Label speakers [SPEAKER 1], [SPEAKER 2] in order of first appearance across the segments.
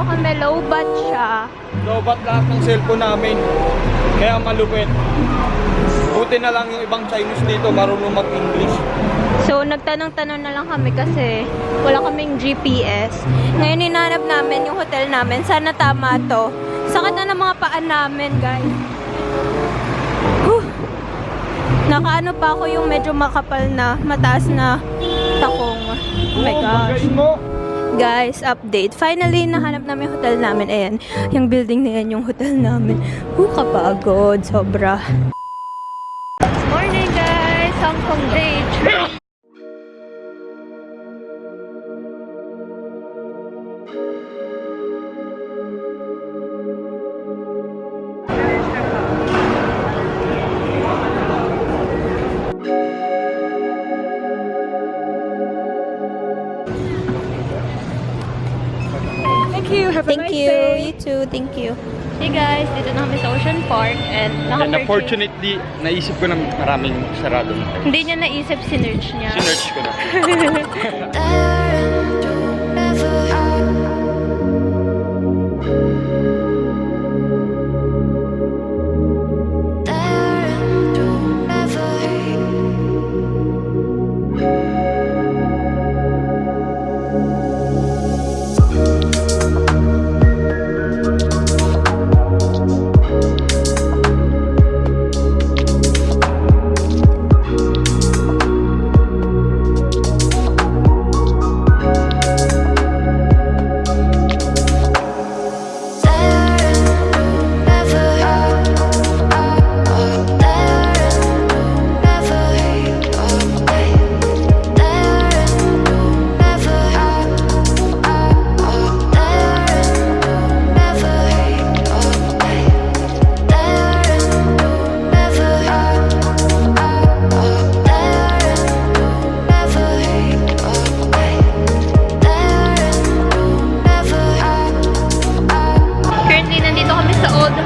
[SPEAKER 1] kami, low-bat siya.
[SPEAKER 2] Low-bat lahat ng cellphone namin. Kaya malupit. Buti na lang yung ibang Chinese dito marunong mag-English.
[SPEAKER 1] So, nagtanong-tanong na lang kami kasi wala kaming GPS. Ngayon, hinanap namin yung hotel namin. Sana tama to. Sakit na ng mga paan namin, guys. Whew. Nakaano pa ako yung medyo makapal na, mataas na takong. Oh my gosh. Guys, update. Finally, nahanap namin yung hotel namin. Ayan, yung building na yan yung hotel namin. Kapagod. Sobra. Morning, guys! Hongkong Beach. Thank you. You too. Thank you. Hey guys, dito na kami sa Ocean Park and
[SPEAKER 2] unfortunately, naisip ko na maraming sarado.
[SPEAKER 1] Hindi niya naisip, sinerch niya.
[SPEAKER 2] Sinerch ko na.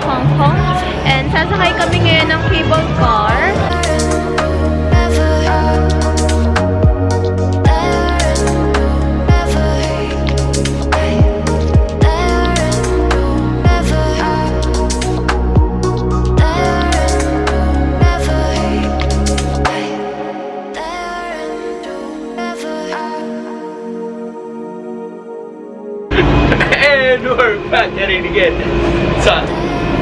[SPEAKER 2] Hongkong and sasakay kami ngayon ng cable car. And we're back at it again. Sa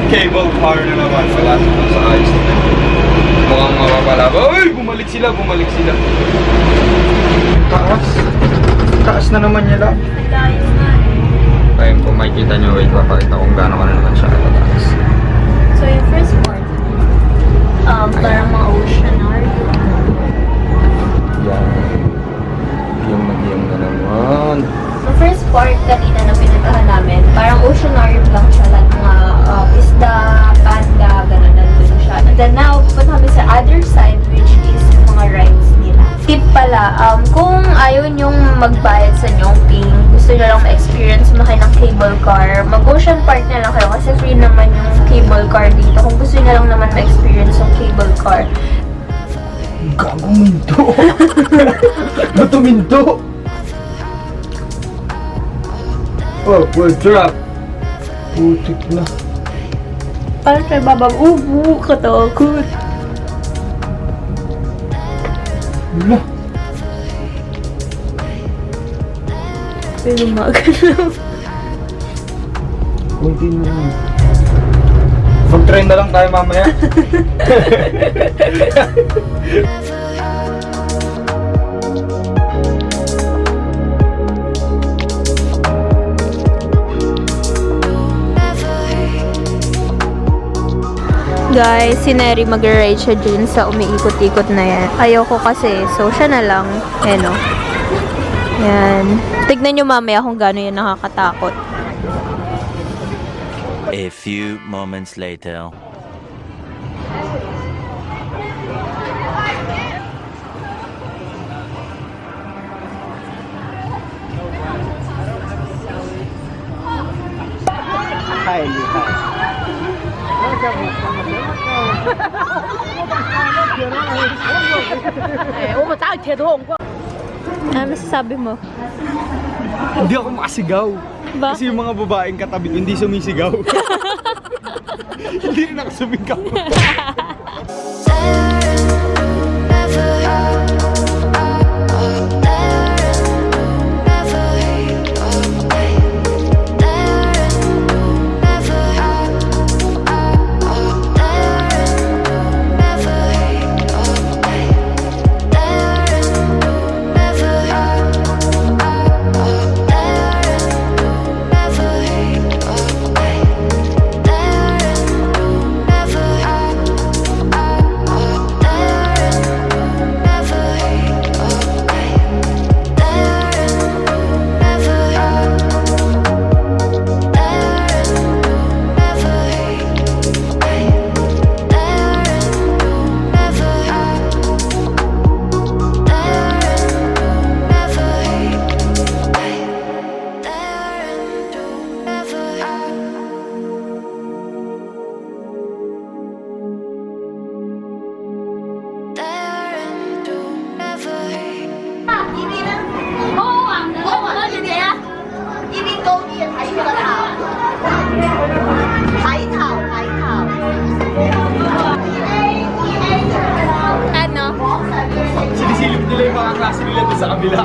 [SPEAKER 2] cable car na naman. Wala sa ayos na. Mukhang mapapalaba. Uy! Bumalik sila, bumalik sila. Taas. Taas na naman nila. Ayun, kung makikita nyo, wait, papakita kung gaano ka na naman siya kataas.
[SPEAKER 1] So yung first part, parang mga oceanary.
[SPEAKER 2] Yan. Yung na naman.
[SPEAKER 1] So first part, kanina na pinuntahan namin, parang oceanarium lang siya, like mga isda, panda, gano'n nandun siya. And then now, pupunta kami sa other side, which is mga rides nila. Tip pala, kung ayaw nyong magbayad sa Nyongping, gusto nyo lang ma-experience sumakay ng cable car, mag-ocean park na lang kayo kasi free naman yung cable car dito. Kung gusto nyo lang naman ma-experience yung cable car.
[SPEAKER 2] Gagong minto! Ba't minto? Oh, we're trapped. Putik na.
[SPEAKER 1] Parang siya babag-ubo, katakot.
[SPEAKER 2] Wala.
[SPEAKER 1] Pero magalaw.
[SPEAKER 2] Kunti na lang. Mag-train na lang tayo mamaya.
[SPEAKER 1] Guys, si Neri mag-ride siya dun sa umiikot-ikot na yan. Ayoko kasi, so siya na lang. Ayan o. Yan. Tignan nyo mamaya kung gano'n yan nakakatakot.
[SPEAKER 3] A few moments later.
[SPEAKER 1] Ano masasabi mo?
[SPEAKER 2] Hindi ako makasigaw.
[SPEAKER 1] Bakit?
[SPEAKER 2] Kasi yung mga babaeng katabi ko hindi sumisigaw. Hindi rin ako sumigaw.
[SPEAKER 1] Ano?
[SPEAKER 2] Sinisilip nila yung mga klase nila doon sa kabila.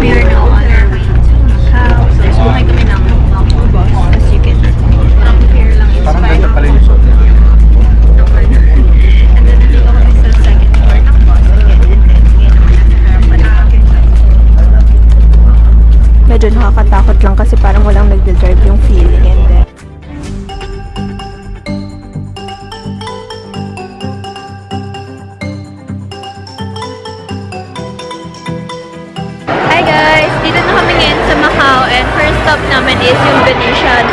[SPEAKER 1] We are now on our way to Macau. So, sumakay kami ng bus. As you can see, here lang yung
[SPEAKER 2] Parang
[SPEAKER 1] spine.
[SPEAKER 2] ganda pala yung shot.
[SPEAKER 1] And then, nandito kami sa second floor ng bus. And then, ngayon naman nasa harapan namin. Medyo nakakatakot lang kasi parang walang nagde-drive yung feeling. And then, hi guys! Dito na kami ngayon sa Macau and first stop namin is yung Venetian.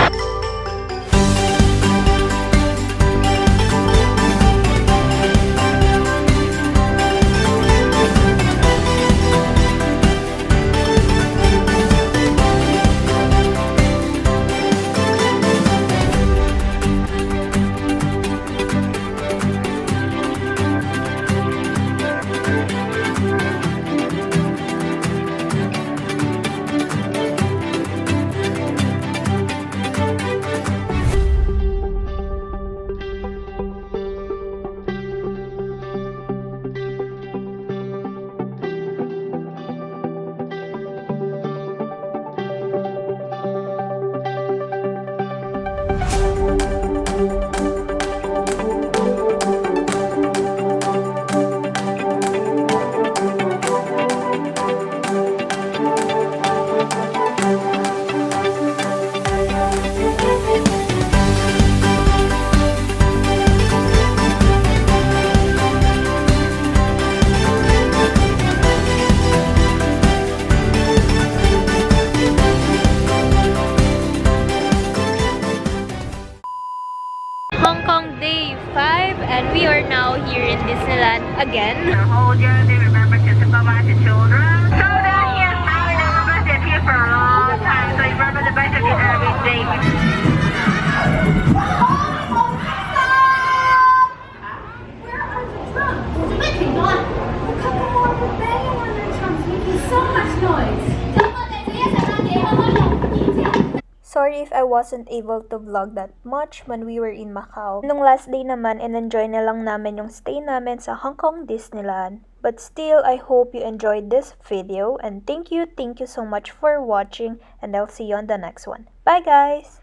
[SPEAKER 1] Hong Kong Day 5 and we are now here in Disneyland again.
[SPEAKER 4] Hold your hand, remember to supervise the children. So that yes, now remember they're here for a long time. So remember the best of your everything.
[SPEAKER 5] Where are the drums? Making on. Look at them all banging on their drums, making so much noise.
[SPEAKER 1] Sorry if I wasn't able to vlog that much when we were in Macau. Nung last day naman, in-enjoy na lang namin yung stay namin sa Hong Kong Disneyland. But still, I hope you enjoyed this video, and thank you so much for watching, and I'll see you on the next one. Bye guys!